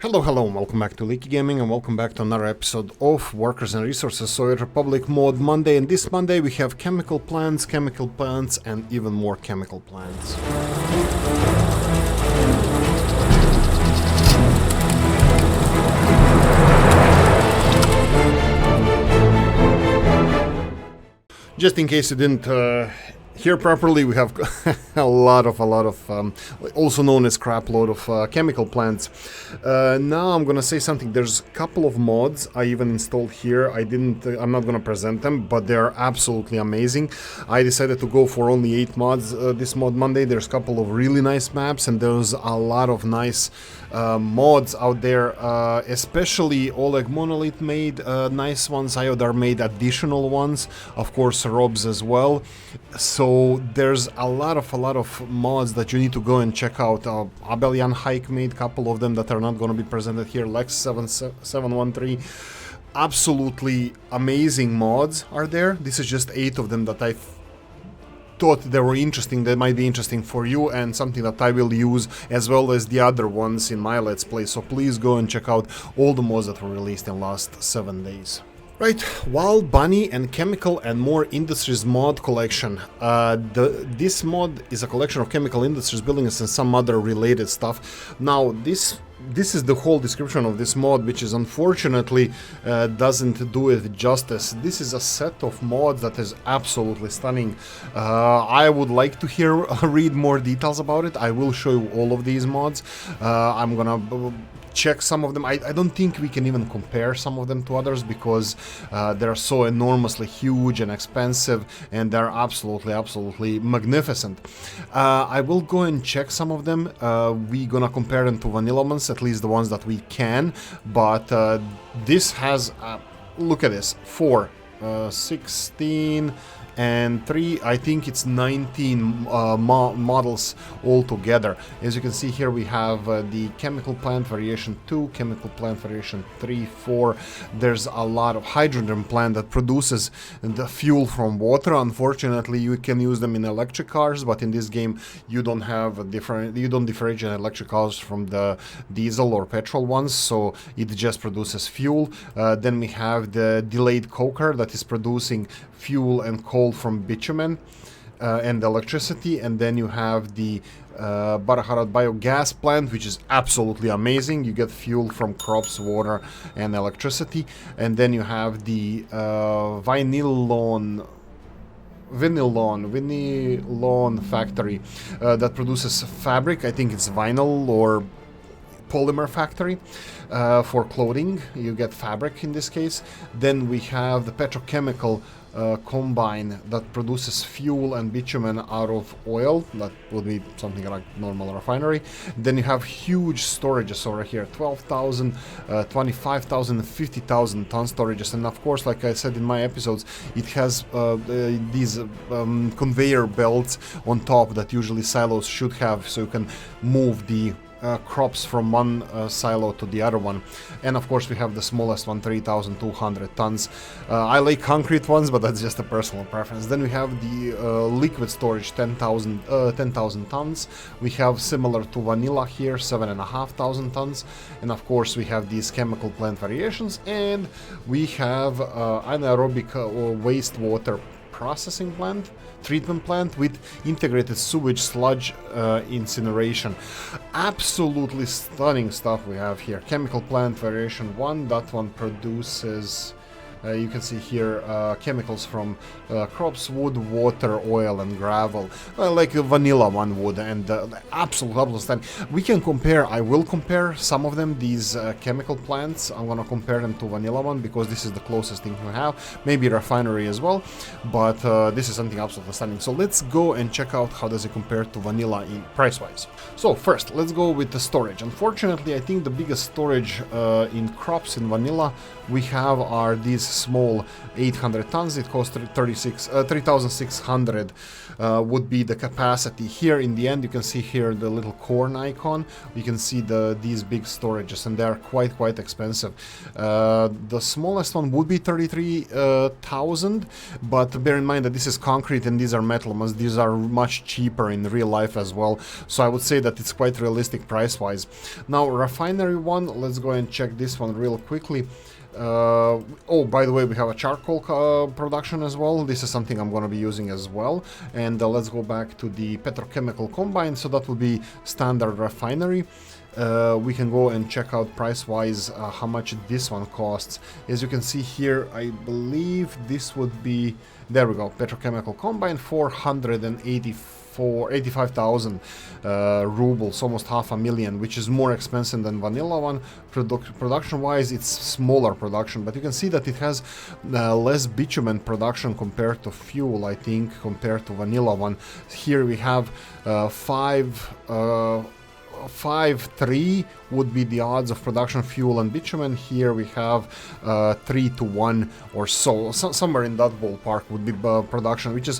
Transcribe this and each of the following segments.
Hello, and welcome back to Oolykee Gaming, and welcome back to another episode of Workers and Resources Soviet Republic Mod Monday. And this Monday we have chemical plants, and even more chemical plants. Just in case you didn't hear properly, we have a lot of also known as crap load of chemical plants. Now I'm gonna say something. There's a couple of mods I even installed here. I'm not gonna present them, but they're absolutely amazing. I decided to go for only 8 mods this Mod Monday. There's a couple of really nice maps, and there's a lot of nice mods out there, especially Oleg Monolith made nice ones. Iodar made additional ones, of course Robs as well. So there's a lot of mods that you need to go and check out. Abelian Hike made a couple of them that are not going to be presented here. Lex 713. Absolutely amazing mods are there. This is just 8 of them that I thought they were interesting, that might be interesting for you, and something that I will use as well as the other ones in my Let's Play. So please go and check out all the mods that were released in the last 7 days. Right, Wild Bunny and Chemical and More Industries mod collection. This mod is a collection of chemical industries, buildings, and some other related stuff. Now, this is the whole description of this mod, which is unfortunately doesn't do it justice. This is a set of mods that is absolutely stunning. I would like to read more details about it. I will show you all of these mods. I'm gonna check some of them. I don't think we can even compare some of them to others because they're so enormously huge and expensive, and they're absolutely magnificent. I will go and check some of them. We're gonna compare them to vanilla ones, at least the ones that we can, but this has look at this, 4 16 and 3, I think it's 19 models altogether. As you can see here, we have the chemical plant variation 2, chemical plant variation 3, 4. There's a lot of hydrogen plant that produces the fuel from water. Unfortunately, you can use them in electric cars, but in this game you don't differentiate electric cars from the diesel or petrol ones, so it just produces fuel. Then we have the delayed coker that is producing fuel and coal from bitumen and electricity, and then you have the Baraharat biogas plant, which is absolutely amazing. You get fuel from crops, water, and electricity. And then you have the Vinylon factory that produces fabric. I think it's vinyl or polymer factory for clothing. You get fabric in this case. Then we have the petrochemical combine that produces fuel and bitumen out of oil. That would be something like normal refinery. Then you have huge storages over here, 12,000, 25,000, 50,000 ton storages. And of course, like I said in my episodes, it has these conveyor belts on top that usually silos should have, so you can move the crops from one silo to the other one. And of course we have the smallest one, 3,200 tons. I like concrete ones, but that's just a personal preference. Then we have the liquid storage, 10,000 tons. We have similar to vanilla here, 7,500 tons. And of course we have these chemical plant variations, and we have anaerobic wastewater processing plant, treatment plant with integrated sewage sludge incineration. Absolutely stunning stuff we have here. Chemical plant variation 1, that one produces you can see here chemicals from crops, wood, water, oil, and gravel, like a vanilla one would, and absolutely stunning. We can compare, I will compare some of them, these chemical plants. I'm gonna compare them to vanilla one because this is the closest thing we have, maybe refinery as well, but this is something absolutely stunning. So let's go and check out how does it compare to vanilla in price-wise. So first, let's go with the storage. Unfortunately, I think the biggest storage in crops in vanilla we have are these small 800 tons. It costs 3,600 would be the capacity. Here in the end you can see here the little corn icon. You can see these big storages, and they are quite expensive. The smallest one would be 33,000, but bear in mind that this is concrete and these are metal ones. These are much cheaper in real life as well, so I would say that it's quite realistic price wise. Now refinery one, let's go and check this one real quickly. Oh, by the way, we have a charcoal production as well. This is something I'm going to be using as well. And let's go back to the petrochemical combine. So that will be standard refinery. We can go and check out price-wise how much this one costs. As you can see here, I believe this would be, there we go, petrochemical combine, 85,000 rubles, almost $500,000, which is more expensive than vanilla one. Production-wise, it's smaller production, but you can see that it has less bitumen production compared to fuel, I think, compared to vanilla one. Here we have 5-3 would be the odds of production fuel and bitumen. Here we have 3-1 or so, somewhere in that ballpark would be production, which is,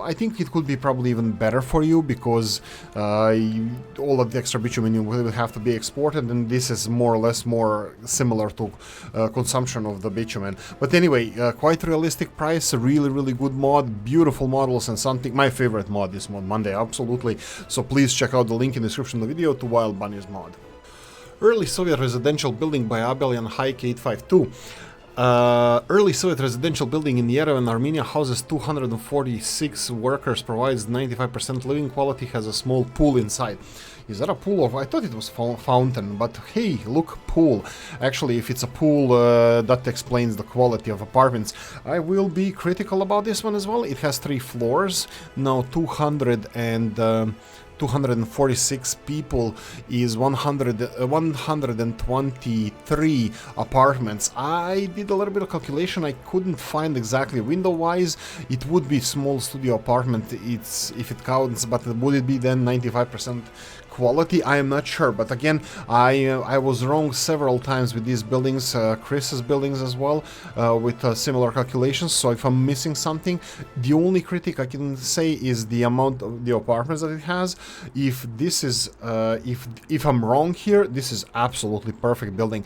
I think it could be probably even better for you, because all of the extra bitumen will have to be exported, and this is more or less more similar to consumption of the bitumen. But anyway, quite realistic price, really good mod, beautiful models, and something, my favorite mod is Mod Monday, absolutely. So please check out the link in the description of the video to Wild Bunny's mod. Early Soviet residential building by Abelian Hike 852. Early Soviet residential building in Yerevan, Armenia houses 246 workers, provides 95% living quality, has a small pool inside. Is that a pool, or I thought it was fountain, but hey, look, pool. Actually, if it's a pool, that explains the quality of apartments. I will be critical about this one as well. It has 3 floors, now 246 people is 123 apartments. I did a little bit of calculation. I couldn't find exactly window-wise. It would be small studio apartment, if it counts, but would it be then 95% quality? I am not sure, but again, I was wrong several times with these buildings, Chris's buildings as well, with similar calculations. So if I'm missing something, the only critic I can say is the amount of the apartments that it has. If this is, if I'm wrong here, this is absolutely perfect building.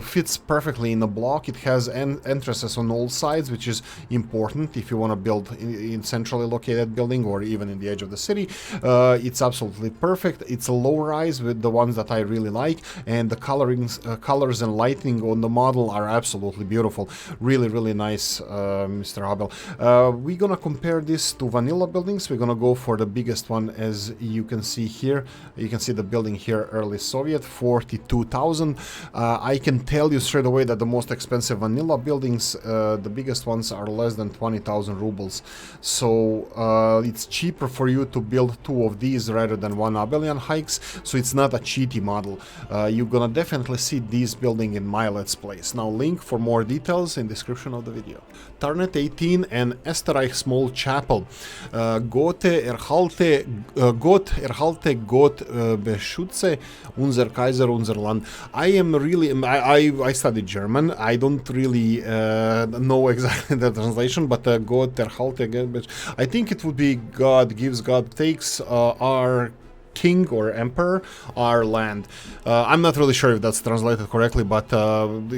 Fits perfectly in a block. It has entrances on all sides, which is important if you want to build in centrally located building or even in the edge of the city. It's absolutely perfect. It's a low rise with the ones that I really like, and the colors and lighting on the model are absolutely beautiful. Really nice, Mr. Abel. We're gonna compare this to vanilla buildings. We're gonna go for the biggest one, as you can see here. You can see the building here, early Soviet, 42,000. I can tell you straight away that the most expensive vanilla buildings, the biggest ones, are less than 20,000 rubles. So it's cheaper for you to build 2 of these rather than one Abelian Hikes, so it's not a cheaty model. You're gonna definitely see this building in my Let's Plays. Now, link for more details in description of the video. Tarnet 18 and Österreich small chapel. Gott erhalte Gott beschütze unser Kaiser, unser Land. I studied German. I don't really know exactly the translation, but Gott erhalte, I think it would be God gives, God takes, our king or emperor, our land. I'm not really sure if that's translated correctly, but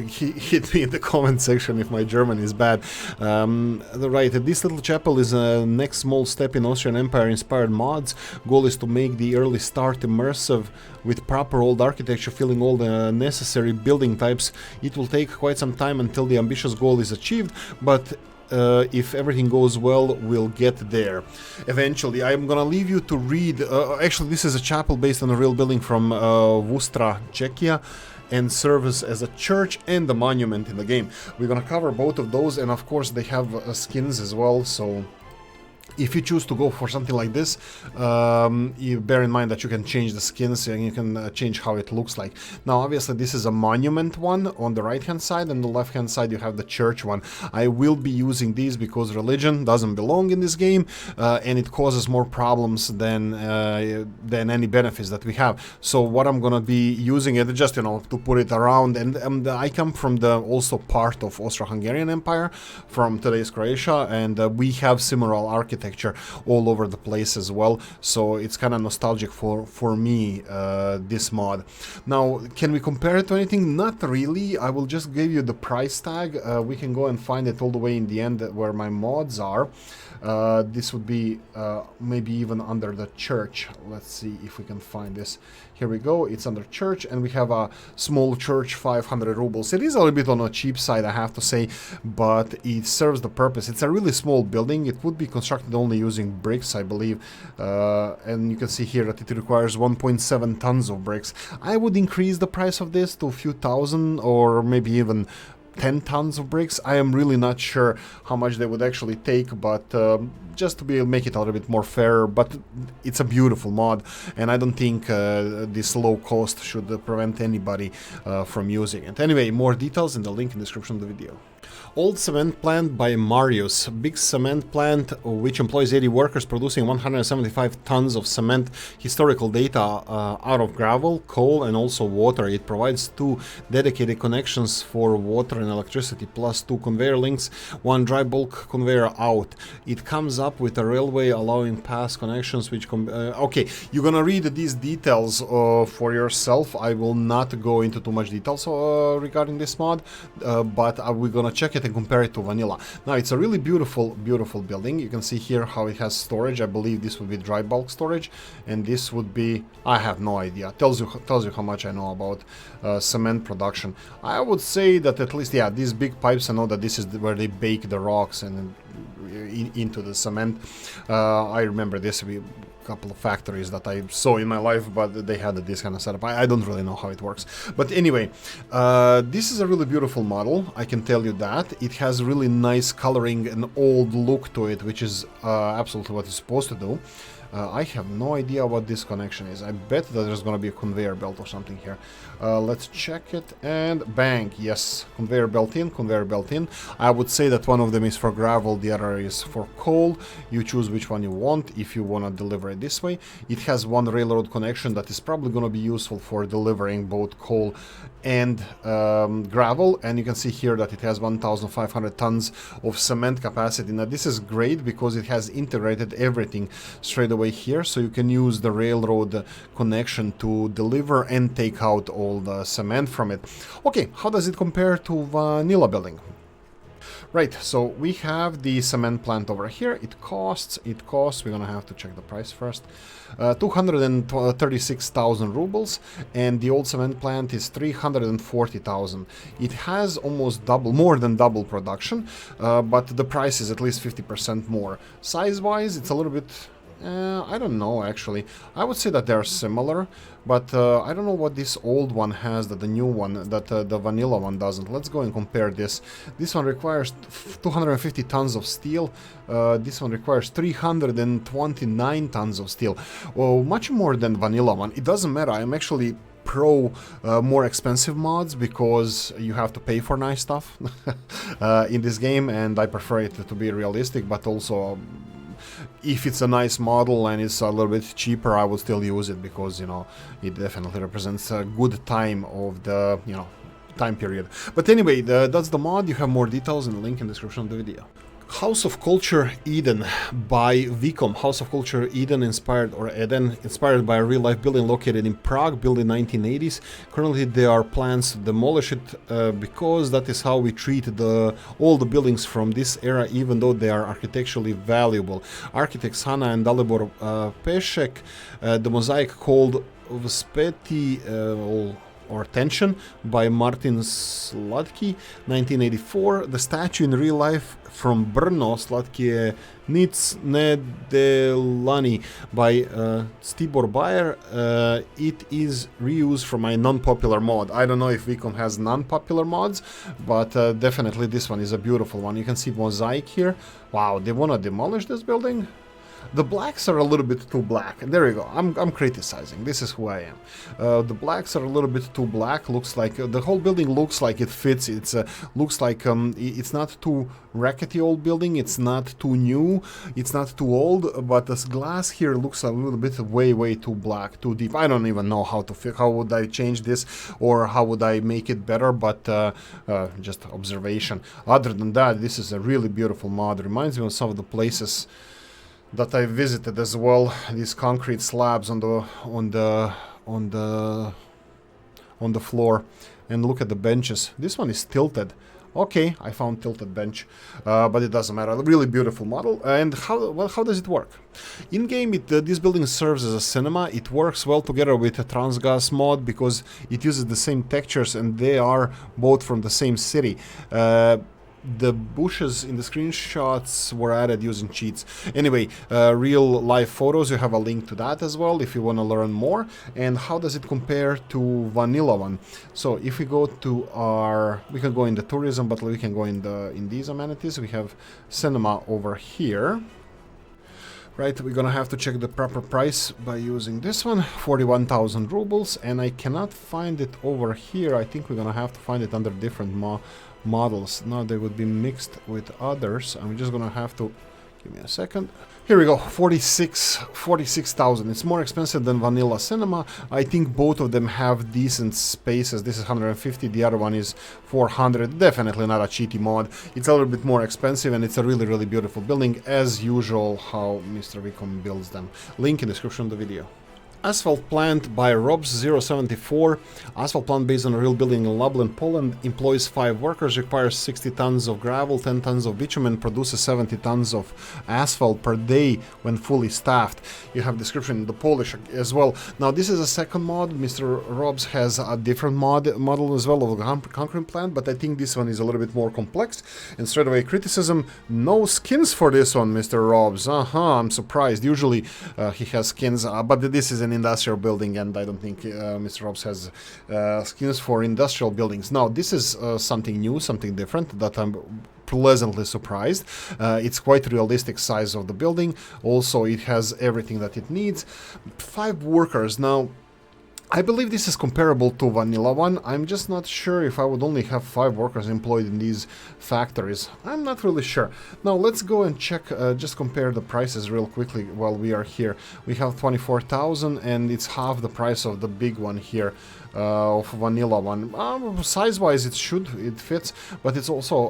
hit me in the comment section if my German is bad. Right, this little chapel is a next small step in Austrian Empire inspired mods. Goal is to make the early start immersive with proper old architecture, filling all the necessary building types. It will take quite some time until the ambitious goal is achieved, but if everything goes well, we'll get there eventually. I'm gonna leave you to read, actually this is a chapel based on a real building from Vustra, Czechia, and serves as a church and a monument in the game. We're gonna cover both of those, and of course they have skins as well, so If you choose to go for something like this, you bear in mind that you can change the skins and you can change how it looks like. Now, obviously, this is a monument one on the right-hand side, and the left-hand side you have the church one. I will be using these because religion doesn't belong in this game, and it causes more problems than any benefits that we have. So what I'm gonna be using it just, you know, to put it around, and I come from the also part of Austro-Hungarian Empire, from today's Croatia, and we have similar architecture all over the place as well, so it's kind of nostalgic for me, this mod. Now, can we compare it to anything? Not really. I will just give you the price tag. We can go and find it all the way in the end where my mods are. This would be maybe even under the church. Let's see if we can find this. Here we go, it's under church, and we have a small church, 500 rubles. It is a little bit on the cheap side, I have to say, but it serves the purpose. It's a really small building. It would be constructed only using bricks, I believe, and you can see here that it requires 1.7 tons of bricks. I would increase the price of this to a few thousand, or maybe even 10 tons of bricks. I am really not sure how much they would actually take, but just to make it a little bit more fair. But it's a beautiful mod, and I don't think this low cost should prevent anybody from using it. Anyway, more details in the link in the description of the video. Old cement plant by Marius. Big cement plant which employs 80 workers producing 175 tons of cement. Historical data out of gravel, coal and also water. It provides 2 dedicated connections for water and electricity, plus 2 conveyor links, 1 dry bulk conveyor out. It comes up with a railway allowing past connections which okay, you're gonna read these details for yourself. I will not go into too much details regarding this mod, but we're gonna check it and compare it to vanilla. Now, it's a really beautiful building. You can see here how it has storage. I believe this would be dry bulk storage, and this would be, I have no idea. Tells you how much I know about cement production. I would say that at least, yeah, these big pipes, I know that this is where they bake the rocks and into the cement. I remember this couple of factories that I saw in my life, but they had this kind of setup. I don't really know how it works. But anyway, this is a really beautiful model, I can tell you that. It has really nice coloring and old look to it, which is absolutely what it's supposed to do. I have no idea what this connection is. I bet that there's going to be a conveyor belt or something here. Let's check it, and bang, yes, conveyor belt in, conveyor belt in. I would say that one of them is for gravel, the other is for coal. You choose which one you want if you want to deliver it this way. It has 1 railroad connection that is probably going to be useful for delivering both coal and gravel, and you can see here that it has 1,500 tons of cement capacity. Now, this is great because it has integrated everything straight away here, so you can use the railroad connection to deliver and take out all the cement from it. Okay, how does it compare to vanilla building? Right, so we have the cement plant over here. It costs, we're gonna have to check the price first, 236,000 rubles, and the old cement plant is 340,000. It has almost double, more than double production, but the price is at least 50% more. Size-wise, it's a little bit, I don't know, actually. I would say that they're similar, but I don't know what this old one has that the new one, that the vanilla one doesn't. Let's go and compare this. This one requires 250 tons of steel. This one requires 329 tons of steel. Oh, much more than vanilla one. It doesn't matter. I'm actually pro more expensive mods because you have to pay for nice stuff in this game, and I prefer it to be realistic, but also if it's a nice model and it's a little bit cheaper, I would still use it because, you know, it definitely represents a good time of the, you know, time period. But anyway, that's the mod. You have more details in the link in the description of the video. House of Culture Eden by Vicom. House of Culture Eden inspired by a real-life building located in Prague, built in 1980s. Currently there are plans to demolish it because that is how we treat all the buildings from this era, even though they are architecturally valuable. Architects Hanna and Dalibor Pešek, the mosaic called Vspeti or Tension by Martin Sladky, 1984. The statue in real life from Brno, Sladky Nic Nedelani by Stibor Bayer. It is reused from my non-popular mod. I don't know if Wacom has non-popular mods, but definitely this one is a beautiful one. You can see mosaic here. Wow, they want to demolish this building? The blacks are a little bit too black. There you go. I'm criticizing. This is who I am. The blacks are a little bit too black. Looks like the whole building looks like it fits. It's looks like it's not too rackety old building. It's not too new. It's not too old. But this glass here looks a little bit way too black, too deep. I don't even know how to fix. How would I change this, or how would I make it better? But just observation. Other than that, this is a really beautiful mod. Reminds me of some of the places that I visited as well. These concrete slabs on the floor, and look at the benches. This one is tilted. Okay, I found tilted bench, but it doesn't matter. A really beautiful model. And how does it work? In game, this building serves as a cinema. It works well together with a Transgas mod because it uses the same textures, and they are both from the same city. The bushes in the screenshots were added using cheats. Anyway, real life photos, you have a link to that as well if you want to learn more. And how does it compare to vanilla one? So if we go to we can go in the tourism, but we can go in these amenities. We have cinema over here. Right, we're gonna have to check the proper price by using this one, 41,000 rubles, and I cannot find it over here. I think we're gonna have to find it under different models. Now they would be mixed with others. I'm just gonna have to give me a second. Here we go, 46,000. It's more expensive than vanilla cinema. I think both of them have decent spaces. This is 150, the other one is 400. Definitely not a cheaty mod. It's a little bit more expensive, and it's a really beautiful building, as usual how Mr. Wacom builds them. Link in the description of the video. Asphalt plant by Robs074. Asphalt plant based on a real building in Lublin, Poland. Employs 5 workers, requires 60 tons of gravel, 10 tons of bitumen, produces 70 tons of asphalt per day when fully staffed. You have description in the Polish as well. Now this is a second mod. Mr. Robs has a different model as well of a concrete plant, but I think this one is a little bit more complex. And straight away criticism, no skins for this one, Mr. Robs. I'm surprised. Usually he has skins, but this is an industrial building, and I don't think Mr. Robs has skins for industrial buildings. Now this is something new, something different that I'm pleasantly surprised. It's quite realistic size of the building. Also it has everything that it needs. 5 workers. Now I believe this is comparable to vanilla one. I'm just not sure if I would only have 5 workers employed in these factories. I'm not really sure. Now let's go and check, just compare the prices real quickly while we are here. We have 24,000, and it's half the price of the big one here, of vanilla one. Size-wise it fits, but it's also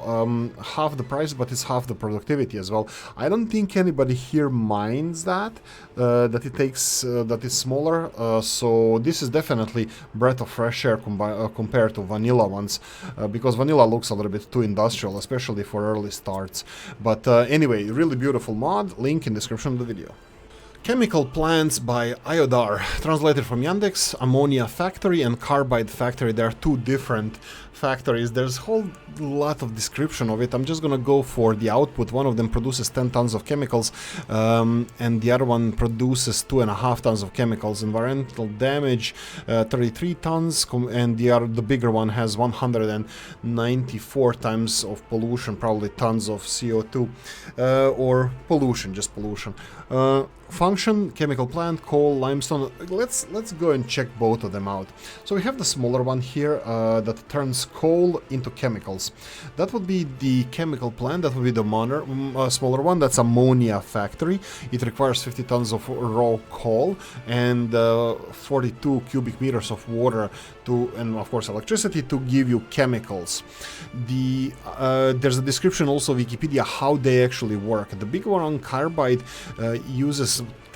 half the price, but it's half the productivity as well. I don't think anybody here minds that that it's smaller, so this is definitely breath of fresh air compared to vanilla ones, because vanilla looks a little bit too industrial, especially for early starts. But anyway, really beautiful mod. Link in description of the video. Chemical plants by Iodar, translated from Yandex. Ammonia factory and carbide factory. They are 2 different factories. There's a whole lot of description of it. I'm just gonna go for the output. One of them produces 10 tons of chemicals, and the other one produces 2.5 tons of chemicals. Environmental damage, 33 tons, and the bigger one has 194 tons of pollution, probably tons of CO2, or pollution, just pollution. Function, chemical plant, coal, limestone. Let's go and check both of them out. So we have the smaller one here that turns coal into chemicals. That would be the chemical plant. That would be the smaller one. That's ammonia factory. It requires 50 tons of raw coal and 42 cubic meters of water and of course electricity to give you chemicals. There's a description also Wikipedia how they actually work. The big one on carbide uses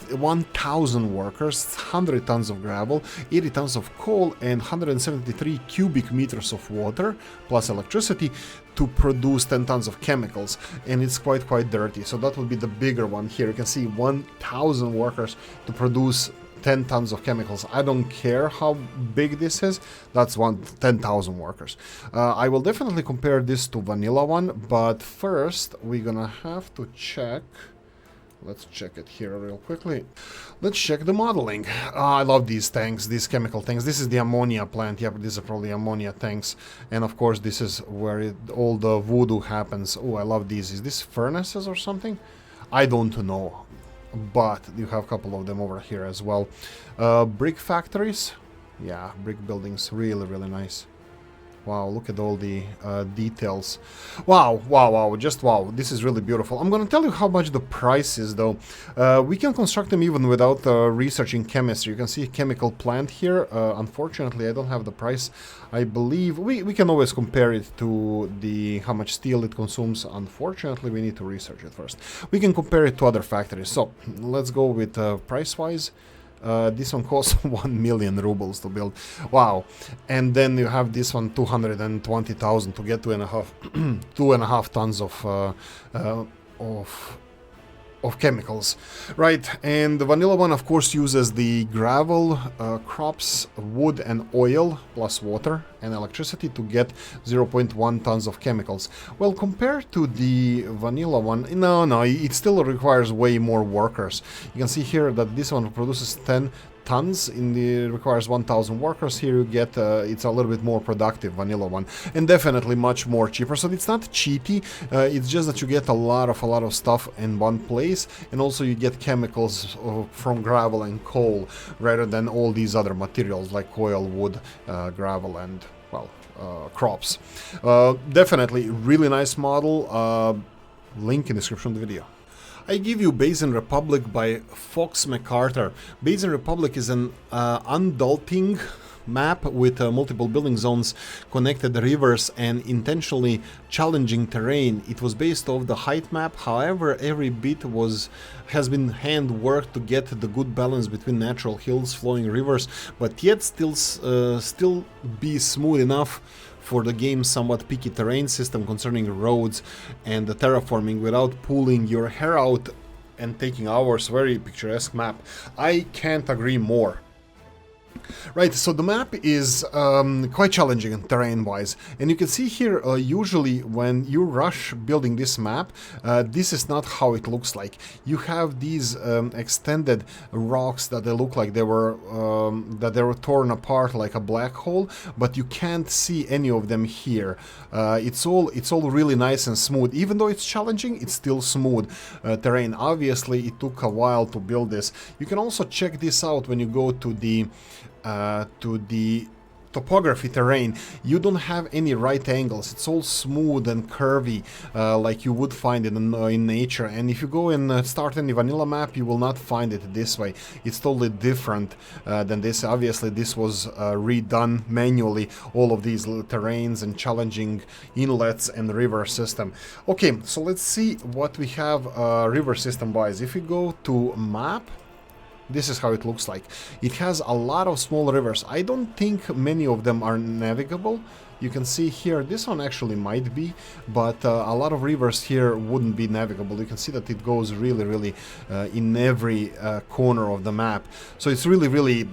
1,000 workers, 100 tons of gravel, 80 tons of coal, and 173 cubic meters of water plus electricity to produce 10 tons of chemicals, and it's quite dirty. So that would be the bigger one here. You can see 1,000 workers to produce 10 tons of chemicals. I don't care how big this is. That's 10,000 workers. I will definitely compare this to vanilla one, but first we're gonna have to check. Let's check it here real quickly. Let's check the modeling. I love these tanks, these chemical tanks. This is the ammonia plant. Yep, these are probably ammonia tanks. And of course, this is where all the voodoo happens. Oh, I love these. Is this furnaces or something? I don't know. But you have a couple of them over here as well. Brick factories. Yeah, brick buildings. Really, really nice. Wow, look at all the details. Wow, wow, wow, just wow. This is really beautiful. I'm gonna tell you how much the price is, though. We can construct them even without researching chemistry. You can see a chemical plant here. Unfortunately, I don't have the price. I believe we can always compare it to how much steel it consumes. Unfortunately, we need to research it first. We can compare it to other factories. So, let's go with price-wise. This one costs 1 million rubles to build. Wow. And then you have this one 220,000 to get 2.5 tons of chemicals, right? And the vanilla one, of course, uses the gravel, crops, wood and oil plus water and electricity to get 0.1 tons of chemicals. Well, compared to the vanilla one, no, it still requires way more workers. You can see here that this one produces 10 tons, requires 1,000 workers. Here you get it's a little bit more productive, vanilla one, and definitely much more cheaper. So it's not cheapy, it's just that you get a lot of stuff in one place, and also you get chemicals from gravel and coal rather than all these other materials like oil, wood, gravel and, well, crops. Definitely really nice model. Link in the description of the video. I give you Basin Republic by Fox MacArthur. Basin Republic is an undulting map with multiple building zones, connected rivers and intentionally challenging terrain. It was based off the height map, however every bit has been hand worked to get the good balance between natural hills, flowing rivers, but yet still be smooth enough for the game's somewhat picky terrain system concerning roads and the terraforming without pulling your hair out and taking hours. Very picturesque map. I can't agree more. Right, so the map is quite challenging terrain-wise, and you can see here, usually when you rush building this map, this is not how it looks like. You have these extended rocks that they look like they were torn apart like a black hole, but you can't see any of them here. It's all really nice and smooth. Even though it's challenging, it's still smooth terrain. Obviously, it took a while to build this. You can also check this out when you go to the topography terrain. You don't have any right angles. It's all smooth and curvy, like you would find in nature. And if you go and start any vanilla map, you will not find it this way. It's totally different than this. Obviously, this was redone manually, all of these little terrains and challenging inlets and river system. Okay, so let's see what we have river system wise. If we go to map, this is how it looks like. It has a lot of small rivers. I don't think many of them are navigable. You can see here, this one actually might be, but a lot of rivers here wouldn't be navigable. You can see that it goes really in every corner of the map. So it's really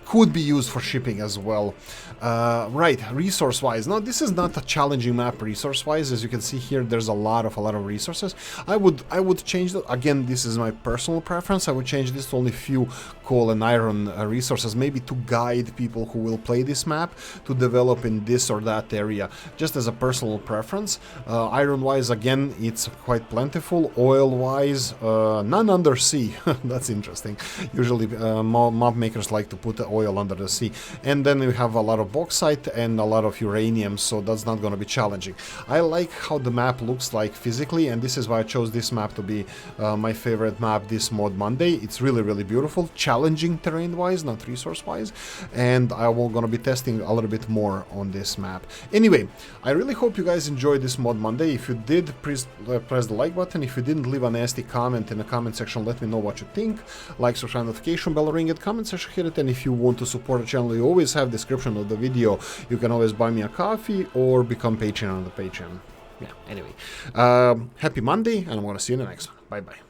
could be used for shipping as well. Right, resource-wise. Now, this is not a challenging map resource-wise. As you can see here, there's a lot of resources. I would change that. Again, this is my personal preference. I would change this to only few coal and iron resources, maybe to guide people who will play this map to develop in this or that area, just as a personal preference. Iron-wise, again, it's quite plentiful. Oil-wise, none under sea. That's interesting. Usually, map makers like to put oil under the sea. And then we have a lot of bauxite and a lot of uranium, so that's not going to be challenging. I like how the map looks like physically, and this is why I chose this map to be my favorite map this Mod Monday. It's really beautiful, challenging terrain-wise, not resource-wise, and I'm going to be testing a little bit more on this map. Anyway, I really hope you guys enjoyed this Mod Monday. If you did, please press the like button. If you didn't, leave a nasty comment in the comment section. Let me know what you think. Like, subscribe, notification bell, ring it, comment section, hit it, and if you want to support the channel, you always have description of the video. You can always buy me a coffee or become Patreon on the Patreon. Yeah, anyway. Happy Monday, and I'm going to see you in the next one. Bye-bye.